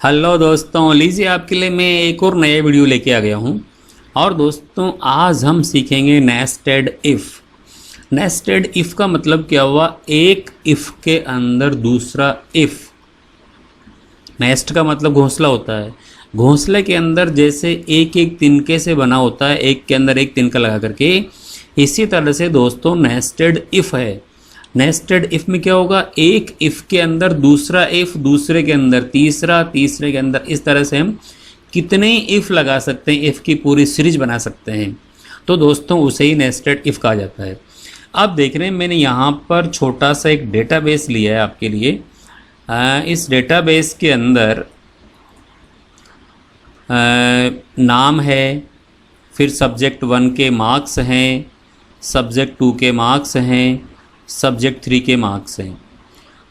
Hello दोस्तों, लीजिए आपके लिए मैं एक और नया वीडियो लेके आ गया हूँ। और दोस्तों, आज हम सीखेंगे नेस्टेड इफ़। नेस्टेड इफ़ का मतलब क्या हुआ? एक इफ़ के अंदर दूसरा इफ़। नेस्ट का मतलब घोंसला होता है। घोंसले के अंदर जैसे एक एक तिनके से बना होता है, एक के अंदर एक तिनका लगा करके, इसी तरह से दोस्तों नेस्टेड इफ़ है। नेस्टेड इफ़ में क्या होगा? एक इफ़ के अंदर दूसरा इफ़, दूसरे के अंदर तीसरा, तीसरे के अंदर, इस तरह से हम कितने इफ़ लगा सकते हैं, इफ़ की पूरी सीरीज बना सकते हैं। तो दोस्तों उसे ही नेस्टेड इफ़ कहा जाता है। आप देख रहे हैं मैंने यहाँ पर छोटा सा एक डेटाबेस लिया है आपके लिए। इस डेटाबेस के अंदर नाम है, फिर सब्जेक्ट 1 के मार्क्स हैं, सब्जेक्ट 2 के मार्क्स हैं, सब्जेक्ट 3 के मार्क्स हैं।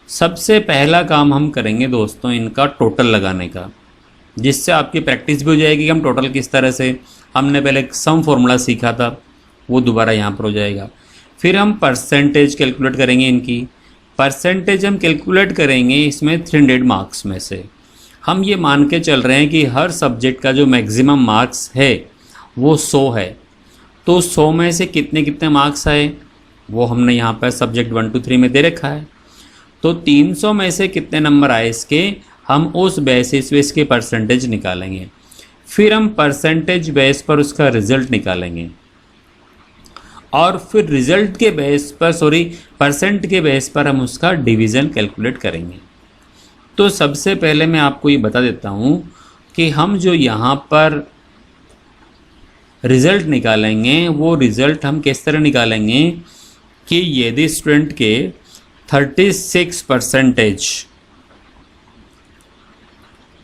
सबसे पहला काम हम करेंगे दोस्तों इनका टोटल लगाने का, जिससे आपकी प्रैक्टिस भी हो जाएगी कि हम टोटल किस तरह से, हमने पहले एक सम फॉर्मूला सीखा था वो दोबारा यहाँ पर हो जाएगा। फिर हम परसेंटेज कैलकुलेट करेंगे इनकी। परसेंटेज हम कैलकुलेट करेंगे इसमें 300 मार्क्स में से। हम ये मान के चल रहे हैं कि हर सब्जेक्ट का जो मैक्सिमम मार्क्स है वो 100 है। तो 100 में से कितने कितने मार्क्स आए वो हमने यहाँ पर सब्जेक्ट 1 2 3 में दे रखा है। तो 300 में से कितने नंबर आए इसके, हम उस बेसिस पे इसके परसेंटेज निकालेंगे। फिर हम परसेंटेज बेस पर उसका रिजल्ट निकालेंगे और फिर रिजल्ट के बेस पर, परसेंट के बेस पर हम उसका डिवीज़न कैलकुलेट करेंगे। तो सबसे पहले मैं आपको ये बता देता हूँ कि हम जो यहाँ पर रिज़ल्ट निकालेंगे वो रिज़ल्ट हम किस तरह निकालेंगे कि यदि स्टूडेंट के 36%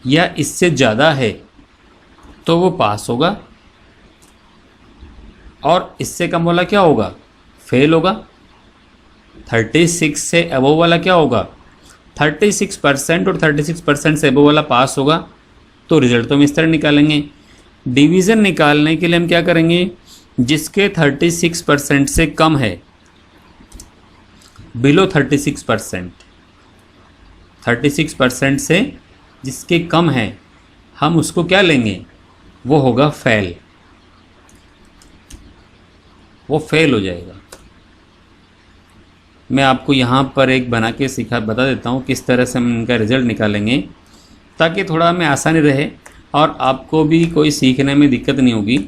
या इससे ज़्यादा है तो वो पास होगा, और इससे कम वाला क्या होगा? फेल होगा। 36 से अबव वाला क्या होगा? 36%, और 36% से अबव वाला पास होगा। तो रिजल्ट तो हम इस तरह निकालेंगे। डिवीज़न निकालने के लिए हम क्या करेंगे? जिसके 36% से कम है, बिलो 36%, 36% से जिसके कम है, हम उसको क्या लेंगे? वो होगा फेल, वो फेल हो जाएगा। मैं आपको यहाँ पर एक बना के बता देता हूँ किस तरह से हम इनका रिज़ल्ट निकालेंगे, ताकि थोड़ा हमें आसानी रहे और आपको भी कोई सीखने में दिक्कत नहीं होगी।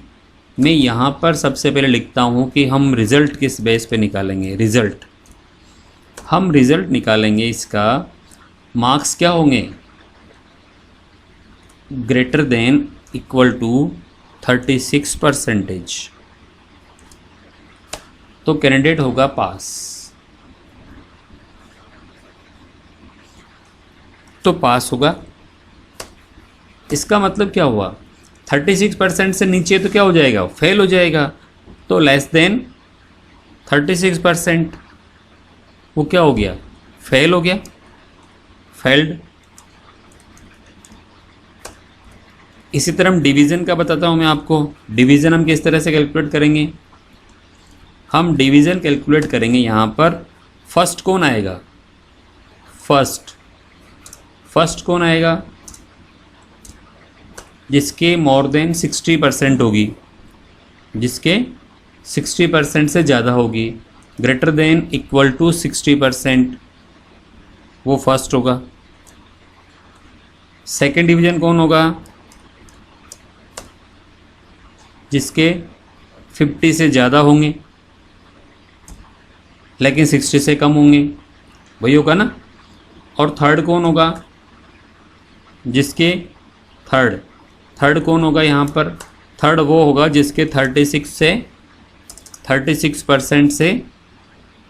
मैं यहाँ पर सबसे पहले लिखता हूँ कि हम रिज़ल्ट किस बेस पे निकालेंगे। रिज़ल्ट, हम रिज़ल्ट निकालेंगे इसका, मार्क्स क्या होंगे? Greater than equal to 36%। तो कैंडिडेट होगा पास। तो पास होगा, इसका मतलब क्या हुआ? 36% से नीचे तो क्या हो जाएगा? फेल हो जाएगा। तो लेस देन 36% वो क्या हो गया? फेल हो गया, फेल्ड। इसी तरह हम डिवीज़न का बताता हूँ मैं आपको। डिवीज़न हम किस तरह से कैलकुलेट करेंगे? हम डिवीज़न कैलकुलेट करेंगे यहाँ पर। फर्स्ट कौन आएगा? फर्स्ट कौन आएगा? जिसके मोर देन 60% होगी, जिसके 60% से ज़्यादा होगी, ग्रेटर देन इक्वल टू 60%, वो फर्स्ट होगा। सेकेंड डिवीज़न कौन होगा? जिसके 50 से ज़्यादा होंगे लेकिन 60 से कम होंगे, वही होगा ना। और थर्ड कौन होगा? जिसके थर्ड कौन होगा यहाँ पर? थर्ड वो होगा जिसके 36% से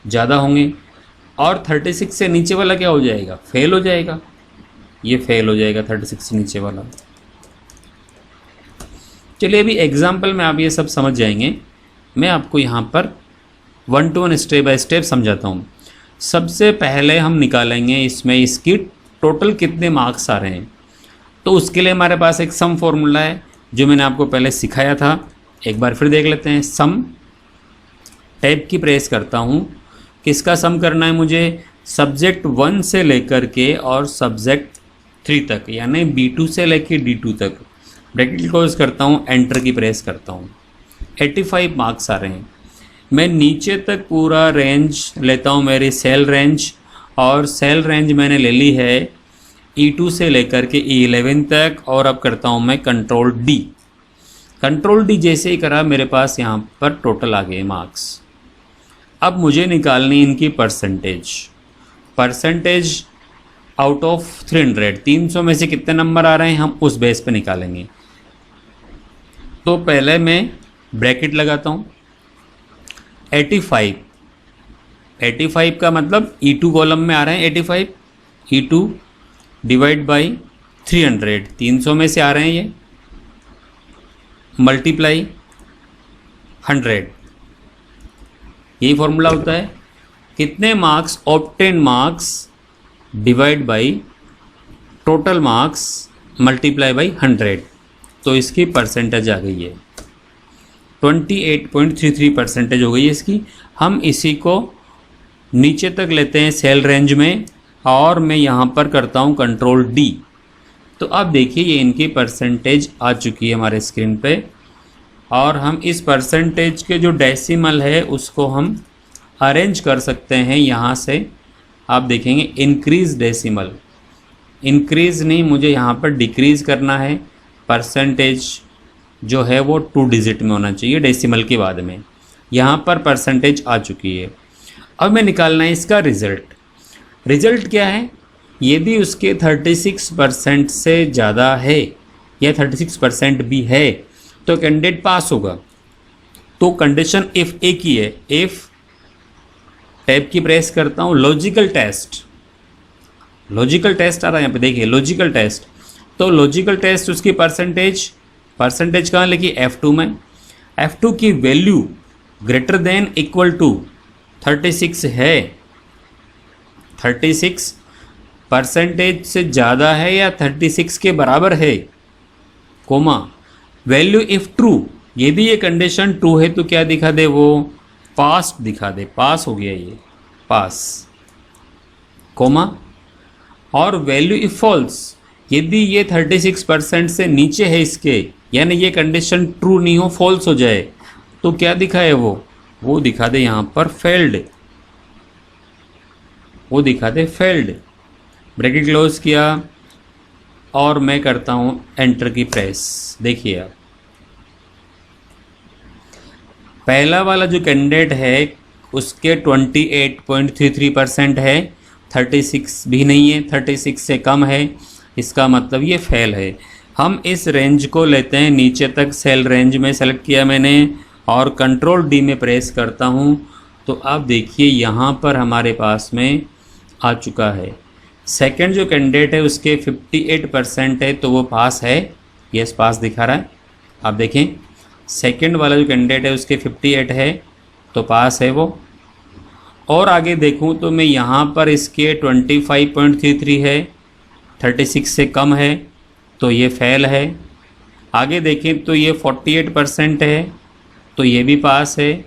ज़्यादा होंगे। और 36 से नीचे वाला क्या हो जाएगा? फेल हो जाएगा। ये फेल हो जाएगा 36 से नीचे वाला। चलिए अभी एग्जाम्पल में आप ये सब समझ जाएंगे। मैं आपको यहाँ पर 1 to 1 स्टेप बाय स्टेप समझाता हूँ। सबसे पहले हम निकालेंगे इसमें इसकी टोटल कितने मार्क्स आ रहे हैं। तो उसके लिए हमारे पास एक सम फॉर्मूला है जो मैंने आपको पहले सिखाया था। एक बार फिर देख लेते हैं। सम टैब की प्रेस करता हूँ। किसका सम करना है मुझे? सब्जेक्ट 1 से लेकर के और सब्जेक्ट 3 तक, यानी B2 से लेके D2 तक ब्रैकेट क्लोज करता हूँ, एंटर की प्रेस करता हूँ। 85 मार्क्स आ रहे हैं। मैं नीचे तक पूरा रेंज लेता हूँ, मेरी सेल रेंज, और सेल रेंज मैंने ले ली है E2 से लेकर के E11 तक, और अब करता हूँ मैं कंट्रोल D। कंट्रोल D जैसे ही करा, मेरे पास यहाँ पर टोटल आ गए मार्क्स। अब मुझे निकालनी इनकी परसेंटेज आउट ऑफ 300, 300 में से कितने नंबर आ रहे हैं हम उस बेस पे निकालेंगे। तो पहले मैं ब्रैकेट लगाता हूँ, 85 का मतलब E2 कॉलम में आ रहे हैं 85, E2 डिवाइड बाई 300, 300 में से आ रहे हैं ये, मल्टीप्लाई 100, यही फॉर्मूला होता है। कितने marks, obtain marks divide by total marks multiply by 100, तो इसकी परसेंटेज आ गई है 28.33% हो गई है इसकी। हम इसी को नीचे तक लेते हैं सेल रेंज में, और मैं यहाँ पर करता हूँ कंट्रोल D। तो अब देखिए ये इनकी परसेंटेज आ चुकी है हमारे स्क्रीन पे, और हम इस परसेंटेज के जो डेसिमल है उसको हम अरेंज कर सकते हैं यहाँ से। आप देखेंगे इंक्रीज़ डेसिमल, इंक्रीज़ नहीं, मुझे यहाँ पर डिक्रीज़ करना है। परसेंटेज जो है वो 2 डिजिट में होना चाहिए डेसिमल के बाद में। यहाँ पर परसेंटेज आ चुकी है। अब मैं निकालना है इसका रिज़ल्ट क्या है। यदि उसके 36% से ज़्यादा है या 36% भी है तो कैंडिडेट पास होगा। तो कंडीशन इफ़ एक ही है, इफ़ टैब की प्रेस करता हूँ, लॉजिकल टेस्ट आ रहा है यहाँ पे, देखिए लॉजिकल टेस्ट। तो लॉजिकल टेस्ट उसकी परसेंटेज कहाँ लिखी, F2 में। F2 की value greater than equal to 36 है, 36% से ज़्यादा है या 36 के बराबर है, कोमा वैल्यू इफ़ ट्रू। यदि ये कंडीशन ट्रू है तो क्या दिखा दे, वो पास दिखा दे, पास हो गया ये, पास, कोमा। और वैल्यू इफ फॉल्स, यदि ये 36% से नीचे है इसके, यानी ये कंडीशन ट्रू नहीं हो, फॉल्स हो जाए, तो क्या दिखाए वो दिखा दे यहाँ पर फेल्ड, वो दिखा दे फेल्ड। ब्रैकेट क्लोज किया और मैं करता हूँ एंटर की प्रेस। देखिए आप पहला वाला जो कैंडिडेट है उसके 28.33% है, 36 भी नहीं है, 36 से कम है, इसका मतलब ये फेल है। हम इस रेंज को लेते हैं नीचे तक, सेल रेंज में सेलेक्ट किया मैंने और कंट्रोल D में प्रेस करता हूँ। तो आप देखिए यहाँ पर हमारे पास में आ चुका है। सेकंड जो कैंडिडेट है उसके 58% है, तो वो पास है, यस पास दिखा रहा है। आप देखें सेकंड वाला जो कैंडिडेट है उसके 58 है, तो पास है वो। और आगे देखूं तो मैं यहाँ पर इसके 25.33 है, 36 से कम है, तो ये फेल है। आगे देखें तो ये 48% है, तो ये भी पास है।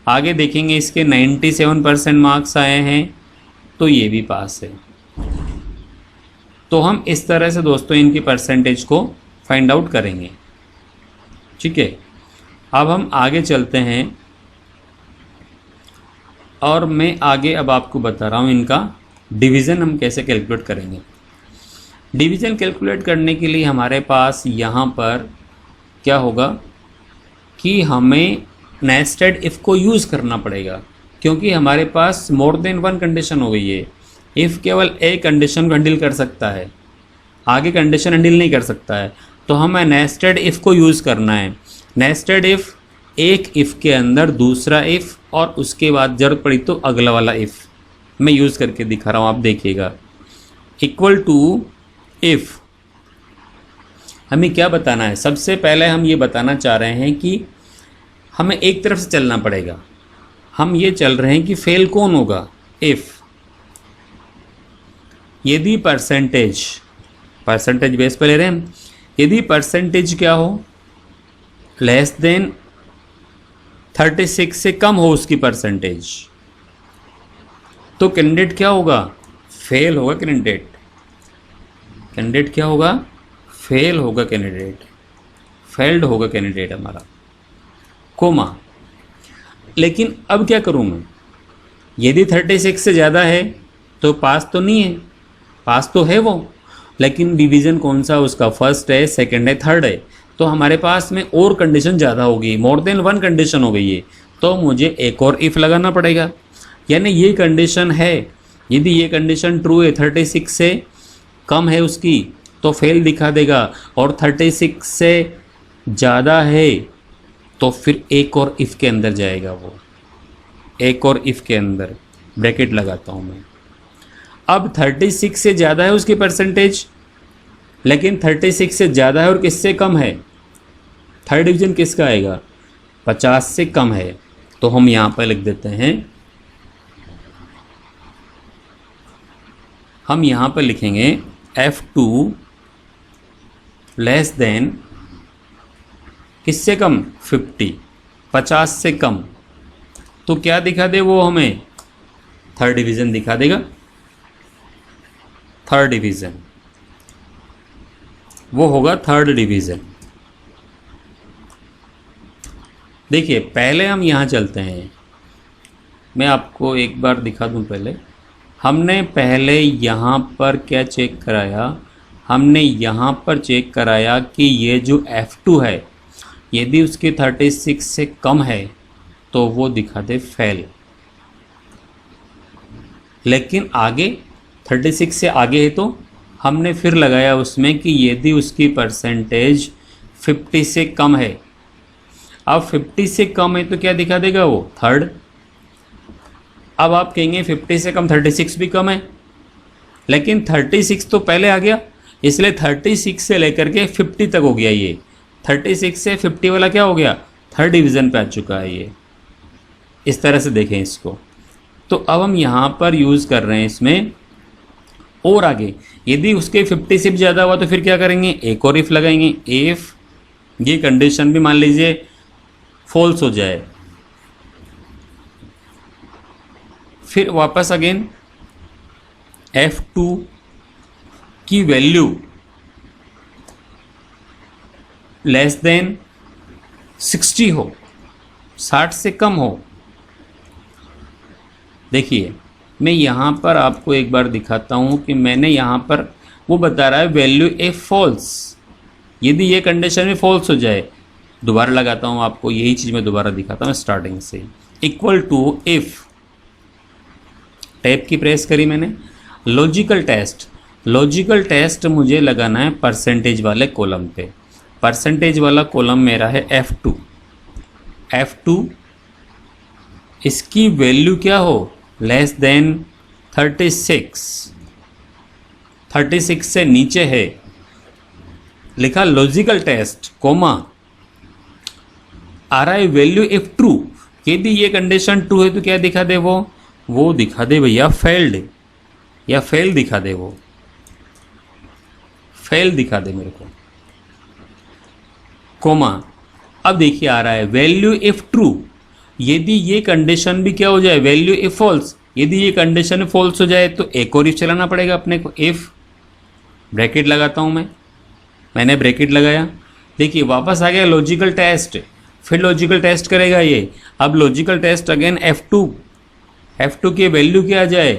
आगे देखेंगे इसके 97% मार्क्स आए हैं, तो ये भी पास है। तो हम इस तरह से दोस्तों इनकी परसेंटेज को फाइंड आउट करेंगे, ठीक है। अब हम आगे चलते हैं और मैं आगे अब आपको बता रहा हूँ इनका डिवीज़न हम कैसे कैलकुलेट करेंगे। डिवीज़न कैलकुलेट करने के लिए हमारे पास यहाँ पर क्या होगा कि हमें नेस्टेड इफ़ को यूज़ करना पड़ेगा, क्योंकि हमारे पास मोर देन वन कंडीशन हो गई है। इफ़ केवल एक कंडीशन को हैंडल कर सकता है, आगे कंडीशन हैंडल नहीं कर सकता है, तो हमें नेस्टेड इफ़ को यूज़ करना है। नेस्टेड इफ़, एक इफ़ के अंदर दूसरा इफ़ और उसके बाद ज़रूरत पड़ी तो अगला वाला इफ़ मैं यूज़ करके दिखा रहा हूँ, आप देखिएगा। इक्वल टू इफ़ हमें क्या बताना है, सबसे पहले हम ये बताना चाह रहे हैं कि हमें एक तरफ से चलना पड़ेगा। हम ये चल रहे हैं कि फेल कौन होगा, इफ़ यदि परसेंटेज बेस पे ले रहे हैं, यदि परसेंटेज क्या हो, लेस देन 36 से कम हो उसकी परसेंटेज, तो कैंडिडेट क्या होगा, फेल होगा। कैंडिडेट क्या होगा, फेल होगा कैंडिडेट, फेल्ड होगा कैंडिडेट हमारा, कोमा। लेकिन अब क्या करूं मैं, यदि 36 से ज़्यादा है तो पास तो नहीं है, पास तो है वो, लेकिन डिवीज़न कौन सा उसका, फर्स्ट है, सेकंड है, थर्ड है, तो हमारे पास में और कंडीशन ज़्यादा होगी, मोर देन वन कंडीशन हो गई है, तो मुझे एक और इफ़ लगाना पड़ेगा। यानी ये कंडीशन है, यदि ये कंडीशन ट्रू है, 36 से कम है उसकी तो फेल दिखा देगा, और 36 से ज़्यादा है तो फिर एक और इफ़ के अंदर जाएगा वो, एक और इफ़ के अंदर ब्रैकेट लगाता हूँ मैं। अब 36 से ज़्यादा है उसकी परसेंटेज, लेकिन 36 से ज़्यादा है और किससे कम है, थर्ड डिवीज़न किसका आएगा, 50 से कम है, तो हम यहाँ पर लिख देते हैं, हम यहाँ पर लिखेंगे F2 लेस देन किससे कम, 50, 50 से कम, तो क्या दिखा दे वो हमें, थर्ड डिवीज़न दिखा देगा, थर्ड डिवीज़न वो होगा थर्ड डिवीज़न। देखिए पहले हम यहाँ चलते हैं, मैं आपको एक बार दिखा दूँ। पहले हमने पहले यहाँ पर क्या चेक कराया, हमने यहाँ पर चेक कराया कि ये जो F2 है यदि उसकी 36 से कम है तो वो दिखा दे फेल, लेकिन आगे 36 से आगे है तो हमने फिर लगाया उसमें कि यदि उसकी परसेंटेज 50 से कम है, अब 50 से कम है तो क्या दिखा देगा वो, थर्ड। अब आप कहेंगे 50 से कम 36 भी कम है, लेकिन 36 तो पहले आ गया, इसलिए 36 से लेकर के 50 तक हो गया, ये 36 से 50 वाला क्या हो गया, थर्ड डिवीज़न पे आ चुका है ये। इस तरह से देखें इसको, तो अब हम यहाँ पर यूज़ कर रहे हैं इसमें, और आगे यदि उसके 50 से भी ज़्यादा हुआ तो फिर क्या करेंगे, एक और इफ़ लगाएंगे, इफ़ ये कंडीशन भी मान लीजिए फॉल्स हो जाए, फिर वापस अगेन F2 की वैल्यू लेस देन 60 हो, 60 से कम हो। देखिए मैं यहाँ पर आपको एक बार दिखाता हूँ कि मैंने यहाँ पर वो बता रहा है वैल्यू इफ फॉल्स, यदि ये कंडीशन में फॉल्स हो जाए, दोबारा लगाता हूँ आपको, यही चीज़ मैं दोबारा दिखाता हूँ स्टार्टिंग से, इक्वल टू इफ़, टैब की प्रेस करी मैंने, लॉजिकल टेस्ट, लॉजिकल टेस्ट मुझे लगाना है परसेंटेज वाले कॉलम पे, परसेंटेज वाला कॉलम मेरा है F2, F2 इसकी वैल्यू क्या हो, लेस देन 36, 36 से नीचे है, लिखा लॉजिकल टेस्ट कोमा, आ रहा है वैल्यू इफ ट्रू, यदि ये कंडीशन ट्रू है तो क्या दिखा दे वो दिखा दे भैया फेल्ड, या फेल दिखा दे, वो फेल दिखा दे मेरे को, कोमा। अब देखिए आ रहा है वैल्यू इफ ट्रू, यदि ये कंडीशन भी क्या हो जाए, वैल्यू इफ फॉल्स, यदि ये कंडीशन फॉल्स हो जाए तो एक और इफ चलाना पड़ेगा अपने को, इफ ब्रैकेट लगाता हूँ मैंने ब्रैकेट लगाया, देखिए वापस आ गया लॉजिकल टेस्ट, फिर लॉजिकल टेस्ट करेगा ये, अब लॉजिकल टेस्ट अगेन F2 की वैल्यू क्या आ जाए,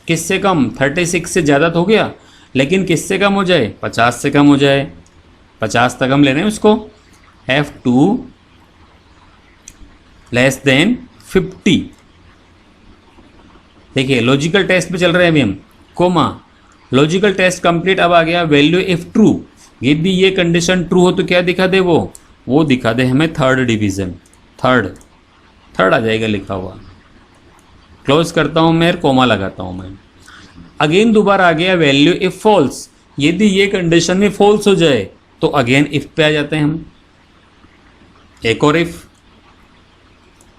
किससे कम, 36 से ज़्यादा तो हो गया, लेकिन किससे कम हो जाए, 50 से कम हो जाए, 50 तक हम ले रहे हैं उसको, F2 लेस देन 50। देखिए लॉजिकल टेस्ट पे चल रहे हैं अभी हम, कोमा, लॉजिकल टेस्ट कंप्लीट। अब आ गया वैल्यू इफ ट्रू, यदि ये कंडीशन ट्रू हो तो क्या दिखा दे, वो दिखा दे हमें थर्ड डिवीज़न, थर्ड आ जाएगा लिखा हुआ। क्लोज करता हूँ मैं, कोमा लगाता हूँ मैं, अगेन दोबारा आ गया वैल्यू इफ फॉल्स, यदि ये कंडीशन में फॉल्स हो जाए तो अगेन इफ पे आ जाते हैं हम, एक और इफ,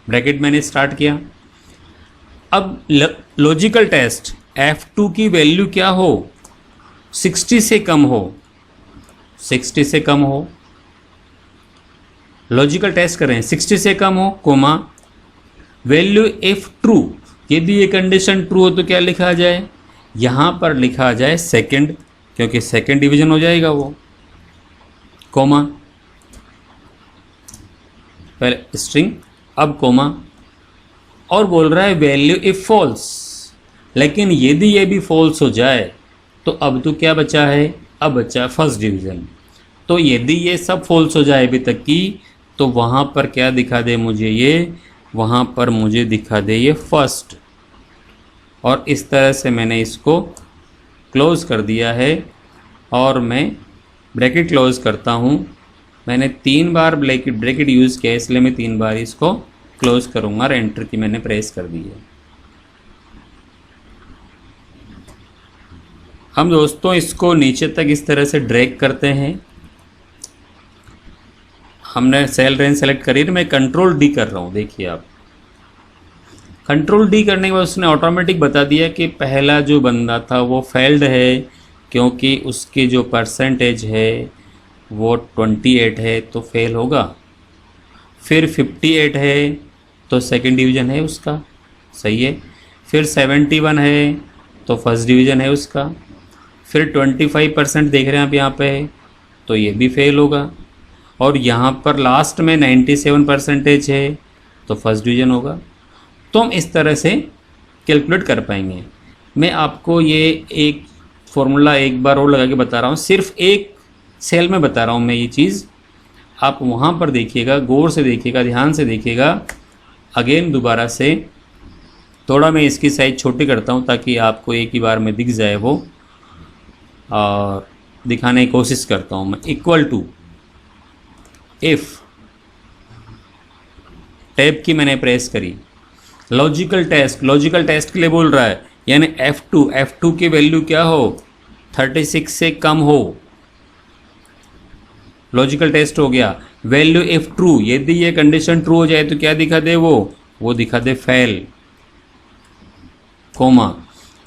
ब्रैकेट मैंने स्टार्ट किया। अब लॉजिकल टेस्ट F2 की वैल्यू क्या हो, 60 से कम हो, 60 से कम हो, लॉजिकल टेस्ट करें 60 से कम हो, कोमा, वैल्यू इफ ट्रू, यदि ये कंडीशन ट्रू हो तो क्या लिखा जाए, यहाँ पर लिखा जाए सेकंड, क्योंकि सेकंड डिवीजन हो जाएगा वो, कोमा, पहले स्ट्रिंग अब कोमा, और बोल रहा है वैल्यू इफ फॉल्स, लेकिन यदि ये भी फॉल्स हो जाए तो अब तो क्या बचा है, अब बचा है फर्स्ट डिवीज़न। तो यदि ये सब फॉल्स हो जाए अभी तक की, तो वहाँ पर क्या दिखा दे मुझे ये, वहाँ पर मुझे दिखा दे ये फर्स्ट। और इस तरह से मैंने इसको क्लोज़ कर दिया है और मैं ब्रैकेट क्लोज़ करता हूँ। मैंने 3 बार ब्रैकेट यूज़ किया इसलिए मैं 3 बार इसको क्लोज़ करूँगा और एंटर की मैंने प्रेस कर दी है। हम दोस्तों इसको नीचे तक इस तरह से ड्रैग करते हैं। हमने सेल रेंज सेलेक्ट करी, मैं कंट्रोल डी कर रहा हूँ। देखिए आप, कंट्रोल डी करने के बाद उसने ऑटोमेटिक बता दिया कि पहला जो बंदा था वो फेल्ड है, क्योंकि उसकी जो परसेंटेज है वो 28 है तो फेल होगा। फिर 58 है तो सेकंड डिवीज़न है उसका, सही है। फिर 71 है तो फर्स्ट डिवीज़न है उसका। फिर 25% देख रहे हैं आप यहाँ पे है तो ये भी फेल होगा। और यहाँ पर लास्ट में 97% है तो फर्स्ट डिवीज़न होगा। तो हम इस तरह से कैलकुलेट कर पाएंगे। मैं आपको ये एक फॉर्मूला एक बार और लगा के बता रहा हूँ, सिर्फ एक सेल में बता रहा हूँ मैं ये चीज़। आप वहाँ पर देखिएगा, गौर से देखिएगा, ध्यान से देखिएगा। अगेन दोबारा से थोड़ा मैं इसकी साइज़ छोटी करता हूँ ताकि आपको एक ही बार में दिख जाए वो, और दिखाने की कोशिश करता हूँ मैं। इक्वल टू इफ़, टैब की मैंने प्रेस करी, लॉजिकल टेस्ट के लिए बोल रहा है, यानी F2 की वैल्यू क्या हो, 36 से कम हो, लॉजिकल टेस्ट हो गया। वैल्यू इफ ट्रू, यदि ये कंडीशन ट्रू हो जाए तो क्या दिखा दे वो दिखा दे fail, comma.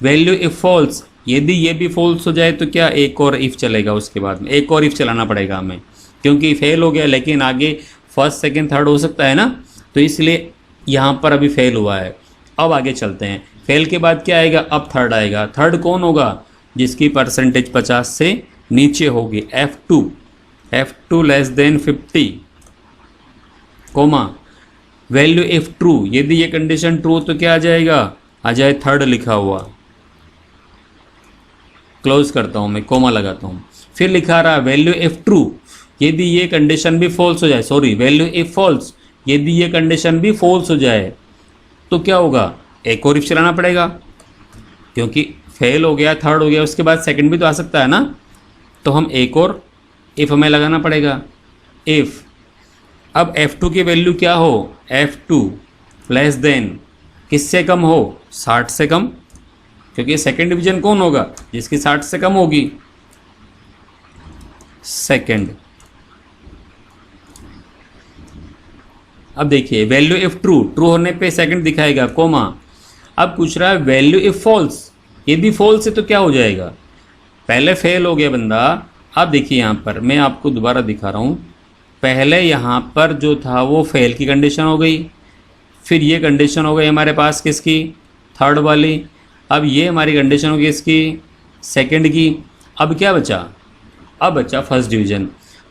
Value if false, यदि ये भी फॉल्स हो जाए तो क्या, एक और इफ चलेगा, उसके बाद में एक और इफ चलाना पड़ेगा हमें, क्योंकि फेल हो गया लेकिन आगे फर्स्ट सेकंड थर्ड हो सकता है ना, तो इसलिए यहाँ पर अभी फेल हुआ है। अब आगे चलते हैं, फेल के बाद क्या आएगा, अब थर्ड आएगा। थर्ड कौन होगा, जिसकी परसेंटेज 50 से नीचे होगी, F2 less than 50, comma. Value if true, यदि ये कंडीशन ट्रू तो क्या आ जाएगा, आ जाए थर्ड लिखा हुआ। क्लोज करता हूँ मैं, कोमा लगाता हूँ। फिर लिखा रहा वैल्यू इफ ट्रू, यदि ये कंडीशन भी फॉल्स हो जाए, सॉरी वैल्यू इफ फॉल्स, यदि ये कंडीशन भी फॉल्स हो जाए तो क्या होगा, एक और इफ चलाना पड़ेगा, क्योंकि फेल हो गया, थर्ड हो गया, उसके बाद सेकंड भी तो आ सकता है ना, तो हम एक और इफ हमें लगाना पड़ेगा। इफ अब F2 की वैल्यू क्या हो, F2 लेस देन, किससे कम हो, 60 से कम, क्योंकि सेकंड डिवीजन कौन होगा, जिसकी 60 से कम होगी, सेकंड। अब देखिए वैल्यू इफ ट्रू होने पे सेकंड दिखाएगा, कोमा। अब पूछ रहा है वैल्यू इफ फॉल्स, यदि फॉल्स है तो क्या हो जाएगा, पहले फेल हो गया बंदा। अब देखिए यहाँ पर मैं आपको दोबारा दिखा रहा हूँ, पहले यहाँ पर जो था वो फेल की कंडीशन हो गई, फिर ये कंडीशन हो गई हमारे पास किसकी, थर्ड वाली। अब ये हमारी कंडीशन होगी इसकी, सेकंड की। अब क्या बचा, अब बचा फर्स्ट डिवीजन।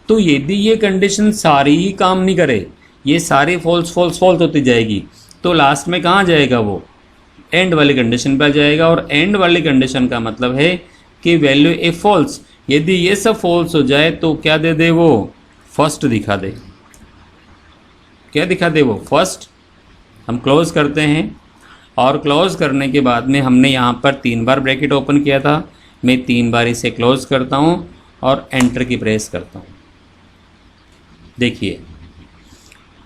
तो यदि ये कंडीशन सारी ही काम नहीं करे, ये सारी फॉल्स होती जाएगी, तो लास्ट में कहाँ जाएगा, वो एंड वाली कंडीशन पर जाएगा। और एंड वाली कंडीशन का मतलब है कि वैल्यू इफ फॉल्स, यदि ये सब फॉल्स हो जाए तो क्या दे दे, वो फर्स्ट दिखा दे। क्या दिखा दे, वो फर्स्ट। हम क्लोज करते हैं, और क्लोज करने के बाद में हमने यहाँ पर 3 बार ब्रैकेट ओपन किया था, मैं 3 बार इसे क्लोज करता हूँ और एंटर की प्रेस करता हूँ। देखिए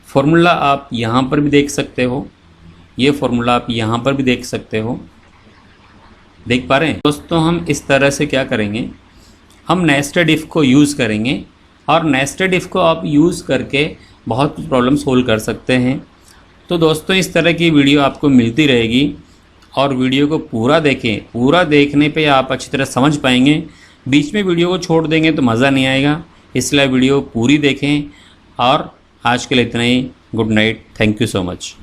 फॉर्मूला आप यहाँ पर भी देख सकते हो, ये फॉर्मूला आप यहाँ पर भी देख सकते हो, देख पा रहे हैं दोस्तों। हम इस तरह से क्या करेंगे, हम नेस्टेड इफ़ को यूज़ करेंगे, और नेस्टेड इफ़ को आप यूज़ करके बहुत प्रॉब्लम सोल्व कर सकते हैं। तो दोस्तों इस तरह की वीडियो आपको मिलती रहेगी, और वीडियो को पूरा देखें, पूरा देखने पे आप अच्छी तरह समझ पाएंगे। बीच में वीडियो को छोड़ देंगे तो मज़ा नहीं आएगा, इसलिए वीडियो पूरी देखें। और आज के लिए इतना ही, good night, thank you so much.